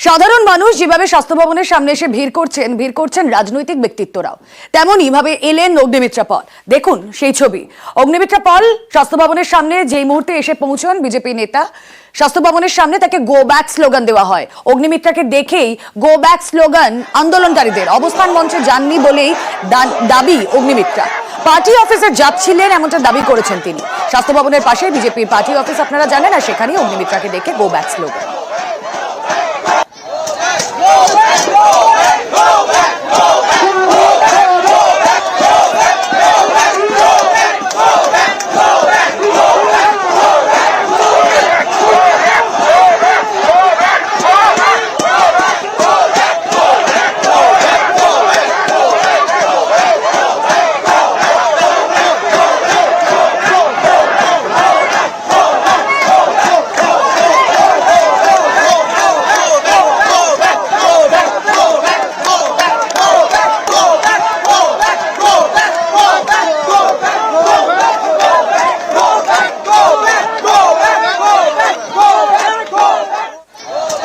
সাধারণ মানুষ যেভাবে স্বাস্থ্য ভবনের সামনে এসে ভিড় করছেন রাজনৈতিক ব্যক্তিত্বরাও তেমনই ভাবে এলেন অগ্নিমিত্রা পল। দেখুন সেই ছবি। অগ্নিমিত্রা পল স্বাস্থ্য ভবনের সামনে যেই মুহূর্তে এসে পৌঁছন বিজেপি নেতা, স্বাস্থ্য ভবনের সামনে তাকে গো ব্যাক স্লোগান দেওয়া হয়। অগ্নিমিত্রাকে দেখেই গো ব্যাক স্লোগান আন্দোলনকারীদের। অবস্থান মঞ্চে যাননি বলেই দাবি অগ্নিমিত্রা। পার্টি অফিসে যাচ্ছিলেন এমনটা দাবি করেছেন তিনি। স্বাস্থ্য ভবনের পাশে বিজেপির পার্টি অফিস আপনারা জানেন, আর সেখানেই অগ্নিমিত্রাকে দেখে go back slogan.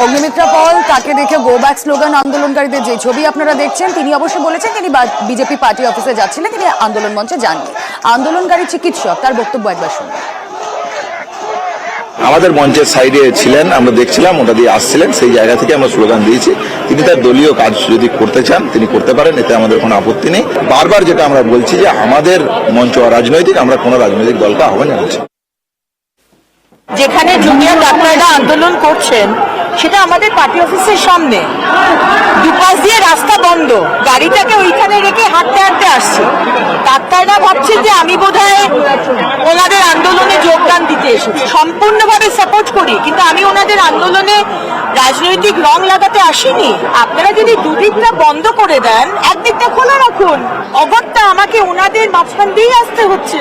Agnimitra Paul তাকে দেখে গো ব্যাক স্লোগান আন্দোলনকারীদের। যে ছবি আপনারা দেখছেন, তিনি অবশ্য বলেছেন তিনি বিজেপি পার্টি অফিসে যাচ্ছিলেন, তিনি আন্দোলন মঞ্চে যাননি। আন্দোলনকারী চিকিৎসক, তার বক্তব্য একবার শুনুন। আমাদের মঞ্চের সাইডে ছিলেন, আমরা দেখছিলাম, ওটা দিয়ে আসছিলেন, সেই জায়গা থেকে আমরা স্লোগান দিয়েছি। তিনি তার দলীয় কাজ যদি করতে চান তিনি করতে পারেন, এতে আমাদের কোনো আপত্তি নেই। বারবার যেটা আমরা বলছি যে আমাদের মঞ্চ রাজনৈতিক, আমরা কোনো রাজনৈতিক দলকে আহ্বান জানাচ্ছি। যেখানে জুনিয়র ডাক্তাররা আন্দোলন করছেন সেটা আমাদের পার্টি অফিসের সামনে, দুপাশ দিয়ে রাস্তা বন্ধ, গাড়িটাকে ওইখানে রেখে হাঁটতে হাঁটতে আসছি। ডাক্তাররা ভাবছেন যে আমি বোধহয় ওনাদের আন্দোলনে যোগদান দিতে এসেছি। সম্পূর্ণভাবে সাপোর্ট করি, কিন্তু আমি ওনাদের আন্দোলনে রাজনৈতিক রং লাগাতে আসিনি। আপনারা যদি দুদিকটা বন্ধ করে দেন, একদিকটা খোলা রাখুন। অগত্যা আমাকে ওনাদের মাঝখান দিয়েই আসতে হচ্ছে।